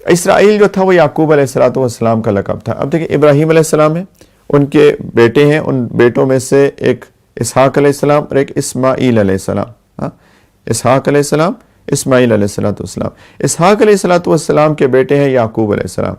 اسرائیل جو تھا وہ یعقوب علیہ السلام کا لقب تھا. اب دیکھیں ابراہیم علیہ السلام ہے, ان کے بیٹے ہیں, ان بیٹوں میں سے ایک اسحاق علیہ السلام اور ایک اسماعیل علیہ السلام. ہاں, اسحاق علیہ السلام, اسماعیل علیہ السلام. اسحاق علیہ السلام کے بیٹے ہیں یعقوب علیہ السلام.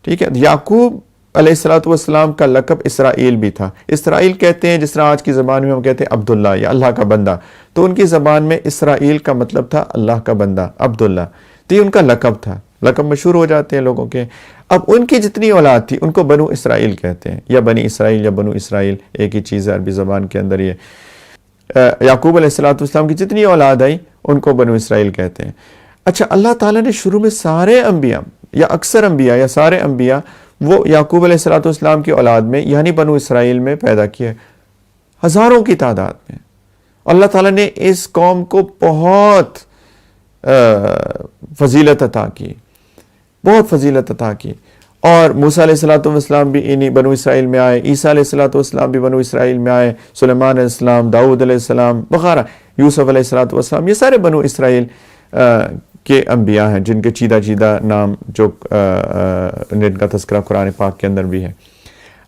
ٹھیک ہے, یعقوب علیہ السلام کا لقب اسرائیل بھی تھا. اسرائیل کہتے ہیں جس طرح آج کی زبان میں ہم کہتے ہیں عبداللہ یا اللہ کا بندہ, تو ان کی زبان میں اسرائیل کا مطلب تھا اللہ کا بندہ, عبداللہ. تو یہ ان کا لقب تھا. لقب مشہور ہو جاتے ہیں لوگوں کے. اب ان کی جتنی اولاد تھی ان کو بنو اسرائیل کہتے ہیں, یا بنی اسرائیل یا بنو اسرائیل, ایک ہی چیز ہے عربی زبان کے اندر. یہ یعقوب علیہ السلام کی جتنی اولاد آئی ان کو بنو اسرائیل کہتے ہیں. اچھا, اللہ تعالیٰ نے شروع میں سارے انبیاء یا اکثر انبیاء یا سارے انبیاء وہ یعقوب علیہ السلام کی اولاد میں یعنی بنو اسرائیل میں پیدا کیے, ہزاروں کی تعداد میں. اللہ تعالیٰ نے اس قوم کو بہت فضیلت عطا کی, بہت فضیلت عطا کی. اور موسیٰ علیہ السلام بھی انہی بنو اسرائیل میں آئے, عیسیٰ علیہ السلام بھی بنو اسرائیل میں آئے, سلیمان علیہ السلام, داؤد علیہ السلام وغیرہ, یوسف علیہ السلام, یہ سارے بنو اسرائیل کے انبیاء ہیں جن کے چیدہ چیدہ نام جو جن کا تذکرہ قرآن پاک کے اندر بھی ہے.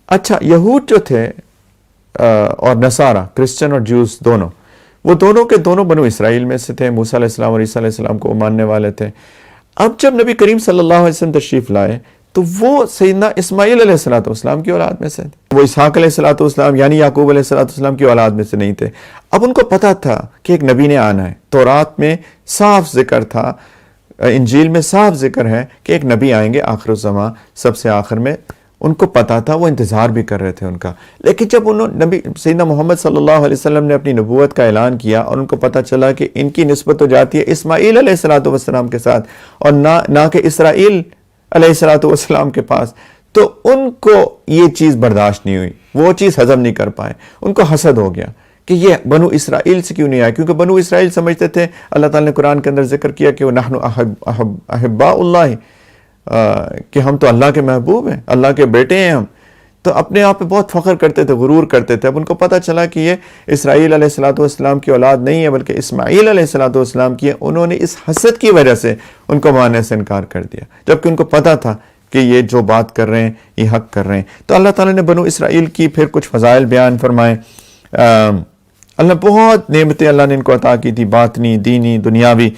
اچھا, یہود جو تھے اور نصارہ, کرسچن اور جوز دونوں, وہ دونوں کے دونوں بنو اسرائیل میں سے تھے. موسیٰ علیہ السلام اور عیسیٰ علیہ السلام کو ماننے والے تھے. اب جب نبی کریم صلی اللہ علیہ وسلم تشریف لائے تو وہ سیدنا اسماعیل علیہ السلام کی اولاد میں سے تھے. وہ اسحاق علیہ السلام یعنی یعقوب علیہ السلام کی اولاد میں سے نہیں تھے. اب ان کو پتا تھا کہ ایک نبی نے آنا ہے. تورات میں صاف ذکر تھا, انجیل میں صاف ذکر ہے کہ ایک نبی آئیں گے آخر الزماں, سب سے آخر میں. ان کو پتا تھا, وہ انتظار بھی کر رہے تھے ان کا. لیکن جب نبی سیدنا محمد صلی اللہ علیہ وسلم نے اپنی نبوت کا اعلان کیا اور ان کو پتا چلا کہ ان کی نسبت ہو جاتی ہے اسماعیل علیہ السلام کے ساتھ اور نہ کہ اسرائیل علیہ السلام کے پاس, تو ان کو یہ چیز برداشت نہیں ہوئی, وہ چیز ہضم نہیں کر پائے. ان کو حسد ہو گیا کہ یہ بنو اسرائیل سے کیوں نہیں آئے, کیونکہ بنو اسرائیل سمجھتے تھے, اللہ تعالیٰ نے قرآن کے اندر ذکر کیا کہ وہ نحن احباء اللہ, کہ ہم تو اللہ کے محبوب ہیں, اللہ کے بیٹے ہیں ہم. تو اپنے آپ پہ بہت فخر کرتے تھے, غرور کرتے تھے. اب ان کو پتہ چلا کہ یہ اسرائیل علیہ السلام کی اولاد نہیں ہے بلکہ اسماعیل علیہ السلام کی ہے. انہوں نے اس حسد کی وجہ سے ان کو ماننے سے انکار کر دیا, جبکہ ان کو پتہ تھا کہ یہ جو بات کر رہے ہیں یہ حق کر رہے ہیں. تو اللہ تعالیٰ نے بنو اسرائیل کی پھر کچھ فضائل بیان فرمائے. اللہ بہت نعمتیں اللہ نے ان کو عطا کی تھی, باطنی, دینی, دنیاوی.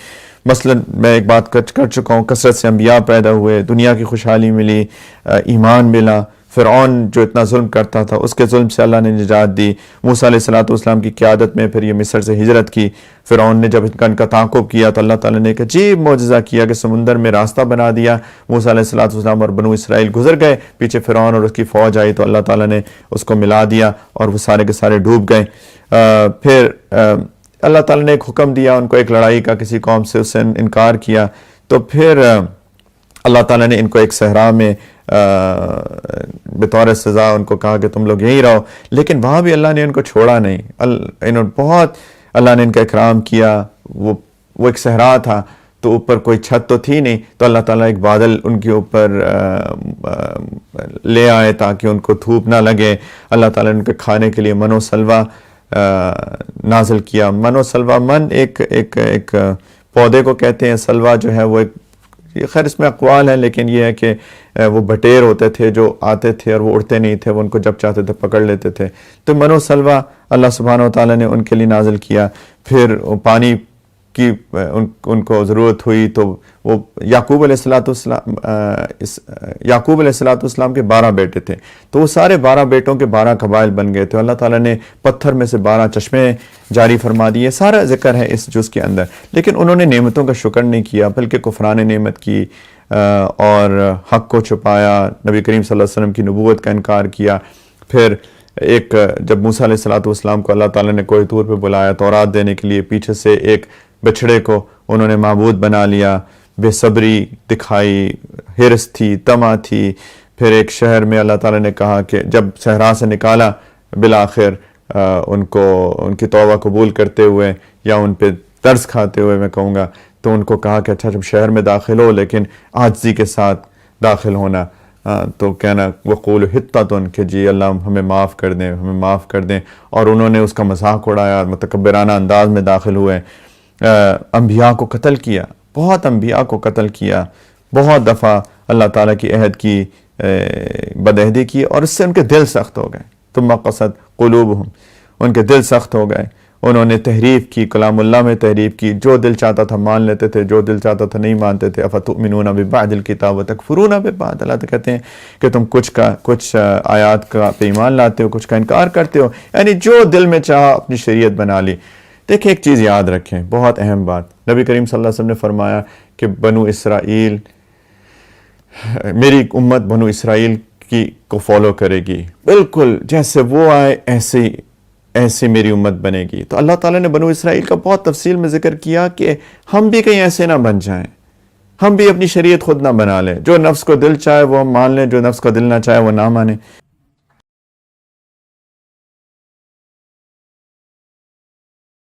مثلا میں ایک بات کر چکا ہوں, کثرت سے انبیاء پیدا ہوئے, دنیا کی خوشحالی ملی, ایمان ملا. فرعون جو اتنا ظلم کرتا تھا اس کے ظلم سے اللہ نے نجات دی. موسیٰ علیہ السلام کی قیادت میں پھر یہ مصر سے ہجرت کی. فرعون نے جب ان کا تعاقب کیا تو اللہ تعالیٰ نے ایک عجیب معجزہ کیا کہ سمندر میں راستہ بنا دیا. موسیٰ علیہ السلام اور بنو اسرائیل گزر گئے, پیچھے فرعون اور اس کی فوج آئی تو اللہ تعالیٰ نے اس کو ملا دیا اور وہ سارے کے سارے ڈوب گئے. پھر اللہ تعالیٰ نے ایک حکم دیا ان کو ایک لڑائی کا کسی قوم سے, اس سے انکار کیا تو پھر اللہ تعالیٰ نے ان کو ایک صحرا میں بطور سزا ان کو کہا کہ تم لوگ یہیں رہو. لیکن وہاں بھی اللہ نے ان کو چھوڑا نہیں. انہوں بہت اللہ نے ان کا اکرام کیا. وہ ایک صحرا تھا تو اوپر کوئی چھت تو تھی نہیں, تو اللہ تعالیٰ ایک بادل ان کے اوپر لے آئے تاکہ ان کو دھوپ نہ لگے. اللہ تعالیٰ نے ان کے کھانے کے لیے من و سلوہ نازل کیا. من و سلوہ, من ایک پودے کو کہتے ہیں, سلوہ جو ہے وہ ایک, خیر اس میں اقوال ہیں لیکن یہ ہے کہ وہ بٹیر ہوتے تھے جو آتے تھے اور وہ اڑتے نہیں تھے, وہ ان کو جب چاہتے تھے پکڑ لیتے تھے. تو من و سلوہ اللہ سبحانہ و تعالیٰ نے ان کے لیے نازل کیا. پھر پانی کی ان کو ضرورت ہوئی تو وہ یعقوب علیہ السلام کے 12 بیٹے تھے, تو وہ سارے 12 بیٹوں کے 12 قبائل بن گئے تھے. اللہ تعالیٰ نے پتھر میں سے 12 چشمے جاری فرما دیے. سارا ذکر ہے اس جز کے اندر. لیکن انہوں نے نعمتوں کا شکر نہیں کیا بلکہ کفران نعمت کی اور حق کو چھپایا, نبی کریم صلی اللہ علیہ وسلم کی نبوت کا انکار کیا. پھر جب موسیٰ علیہ السلام کو اللہ تعالیٰ نے کوہ طور پہ بلایا تورات دینے کے لیے, پیچھے سے ایک بچھڑے کو انہوں نے معبود بنا لیا. بے صبری دکھائی, حرص تھی, طمع تھی. پھر ایک شہر میں اللہ تعالیٰ نے کہا کہ جب صحرا سے نکالا بالآخر ان کی توبہ قبول کرتے ہوئے یا ان پہ ترس کھاتے ہوئے میں کہوں گا, تو ان کو کہا کہ اچھا جب شہر میں داخل ہو لیکن عاجزی کے ساتھ داخل ہونا. تو کہنا وقول حطۃ کہ جی اللہ ہمیں معاف کر دیں, ہمیں معاف کر دیں. اور انہوں نے اس کا مذاق اڑایا, متکبرانہ انداز میں داخل ہوئے. انبیاء کو قتل کیا, بہت انبیاء کو قتل کیا, بہت دفعہ اللہ تعالیٰ کی عہد کی بدعہدی کی اور اس سے ان کے دل سخت ہو گئے. ثم قست قلوبہم، ان کے دل سخت ہو گئے. انہوں نے تحریف کی، کلام اللہ میں تحریف کی. جو دل چاہتا تھا مان لیتے تھے، جو دل چاہتا تھا نہیں مانتے تھے. افتؤمنون ببعض الکتاب وتکفرون ببعض. اللہ تو کہتے ہیں کہ تم کچھ آیات کا پہ ایمان لاتے ہو، کچھ کا انکار کرتے ہو. یعنی جو دل میں چاہا اپنی شریعت بنا لی. دیکھیں ایک چیز یاد رکھیں، بہت اہم بات. نبی کریم صلی اللہ علیہ وسلم نے فرمایا کہ بنو اسرائیل، میری امت بنو اسرائیل کو فالو کرے گی، بالکل جیسے وہ آئے ایسے میری امت بنے گی. تو اللہ تعالیٰ نے بنو اسرائیل کا بہت تفصیل میں ذکر کیا کہ ہم بھی کہیں ایسے نہ بن جائیں، ہم بھی اپنی شریعت خود نہ بنا لیں. جو نفس کو دل چاہے وہ ہم مان لیں، جو نفس کو دل نہ چاہے وہ نہ مانیں.